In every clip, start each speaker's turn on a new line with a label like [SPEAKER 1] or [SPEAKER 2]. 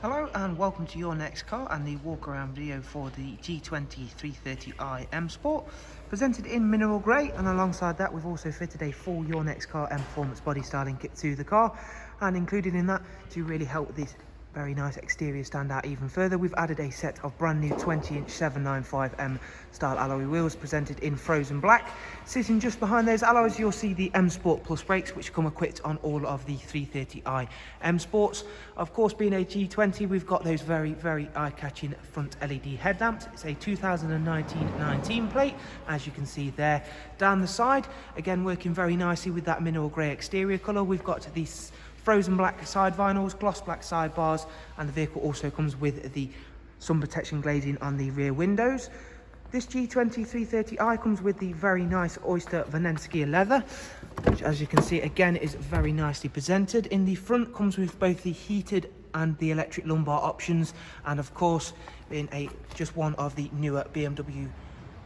[SPEAKER 1] Hello and welcome to your next car and the walk around video for the G20 330i M Sport, presented in mineral grey, and alongside that we've also fitted a full Your Next Car M Performance body styling kit to the car, and included in that, to really help this very nice exterior stand out even further, we've added a set of brand new 20-inch 795M style alloy wheels presented in frozen black. Sitting just behind those alloys you'll see the M Sport Plus brakes, which come equipped on all of the 330i M Sports. Of course, being a G20, we've got those very eye-catching front LED headlamps. It's a 2019 plate, as you can see there down the side, again working very nicely with that mineral grey exterior colour. We've got these frozen black side vinyls, gloss black sidebars, and the vehicle also comes with the sun protection glazing on the rear windows. This G20 330i comes with the very nice Oyster Vanensky leather, which, as you can see, again is very nicely presented. In the front comes with both the heated and the electric lumbar options, and of course, being just one of the newer BMW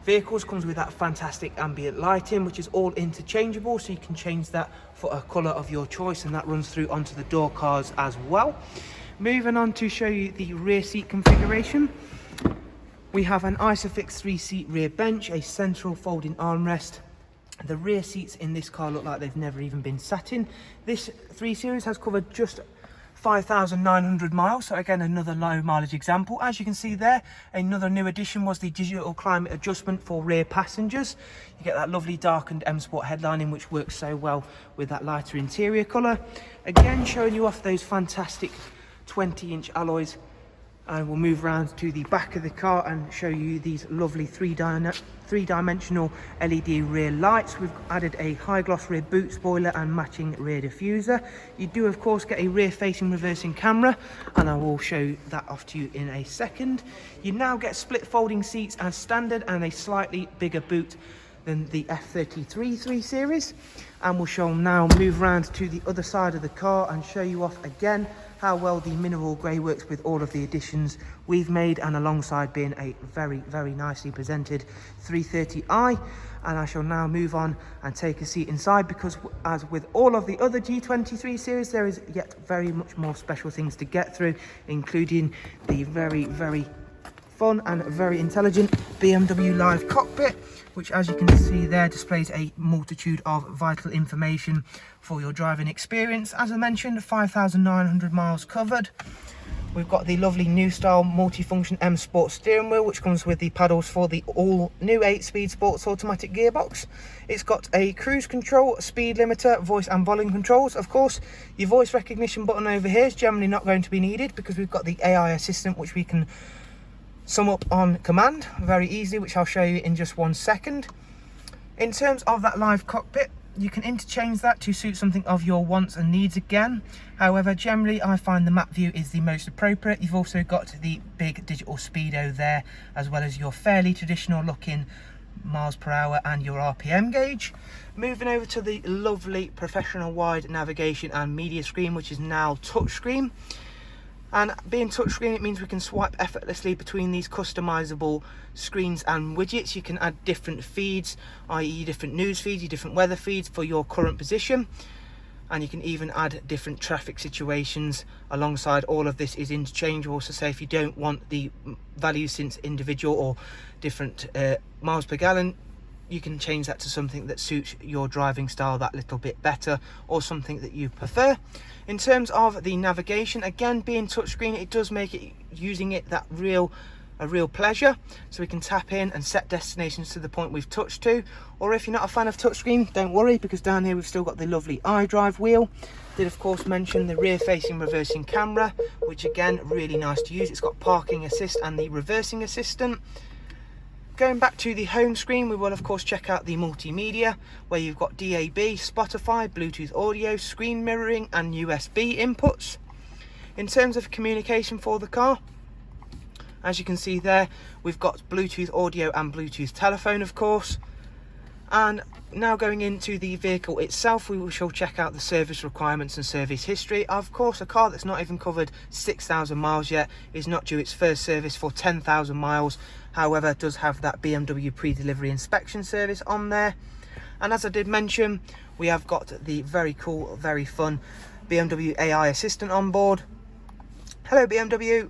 [SPEAKER 1] vehicles, comes with that fantastic ambient lighting, which is all interchangeable, so you can change that for a colour of your choice, and that runs through onto the door cars as well. Moving on to show you the rear seat configuration, we have an Isofix 3-seat rear bench, a central folding armrest. The rear seats in this car look like they've never even been sat in. This 3 Series has covered just 5,900 miles, so again another low mileage example. As you can see there, another new addition was the digital climate adjustment for rear passengers. You get that lovely darkened M Sport headlining, which works so well with that lighter interior colour. Again, showing you off those fantastic 20-inch alloys, and we'll move around to the back of the car and show you these lovely three-dimensional LED rear lights. We've added a high gloss rear boot spoiler and matching rear diffuser. You do of course get a rear facing reversing camera, and I will show that off to you in a second. You now get split folding seats as standard and a slightly bigger boot than the F33 3 Series. And we shall now move around to the other side of the car and show you off again how well the mineral grey works with all of the additions we've made, and alongside being a very nicely presented 330i. And I shall now move on and take a seat inside, because as with all of the other G20 3 Series, there is yet very much more special things to get through, including the very fun and very intelligent BMW Live Cockpit, which, as you can see there, displays a multitude of vital information for your driving experience. As I mentioned, 5,900 miles covered. We've got the lovely new style multifunction M Sport steering wheel, which comes with the paddles for the all new 8-speed sports automatic gearbox. It's got a cruise control, speed limiter, voice and volume controls. Of course, your voice recognition button over here is generally not going to be needed, because we've got the AI assistant, which we can sum up on command very easily, which I'll show you in just 1 second. In terms of that live cockpit, you can interchange that to suit something of your wants and needs again. However, generally I find the map view is the most appropriate. You've also got the big digital speedo there, as well as your fairly traditional looking miles per hour and your RPM gauge. Moving over to the lovely professional wide navigation and media screen, which is now touchscreen. And being touchscreen, it means we can swipe effortlessly between these customizable screens and widgets. You can add different feeds, i.e. different news feeds, your different weather feeds for your current position. And you can even add different traffic situations alongside. All of this is interchangeable, so say if you don't want the value since individual or different miles per gallon, you can change that to something that suits your driving style that little bit better, or something that you prefer. In terms of the navigation, again, being touchscreen, it does make it using it a real pleasure. So we can tap in and set destinations to the point we've touched to. Or if you're not a fan of touchscreen, don't worry, because down here we've still got the lovely iDrive wheel. Did of course mention the rear facing reversing camera, which again, really nice to use. It's got parking assist and the reversing assistant. Going back to the home screen, we will of course check out the multimedia, where you've got DAB, Spotify, Bluetooth audio, screen mirroring and USB inputs. In terms of communication for the car, as you can see there, we've got Bluetooth audio and Bluetooth telephone of course. And now going into the vehicle itself, we shall check out the service requirements and service history. Of course, a car that's not even covered 6,000 miles yet is not due its first service for 10,000 miles. However, it does have that BMW pre-delivery inspection service on there. And as I did mention, we have got the very cool, very fun BMW AI assistant on board. Hello BMW.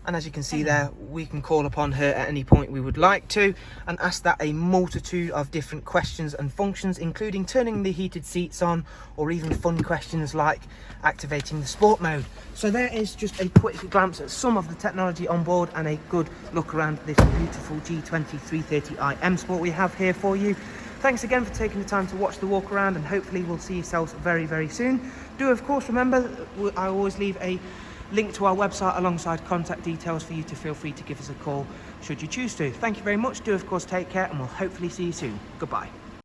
[SPEAKER 1] And as you can see there, we can call upon her at any point we would like to and ask that a multitude of different questions and functions, including turning the heated seats on, or even fun questions like activating the sport mode. So there is just a quick glance at some of the technology on board and a good look around this beautiful G20 330i M Sport we have here for you. Thanks again for taking the time to watch the walk around, and hopefully we'll see yourselves very, very soon. Do of course remember, I always leave a link to our website alongside contact details for you to feel free to give us a call should you choose to. Thank you very much. Do of course take care, and we'll hopefully see you soon. Goodbye.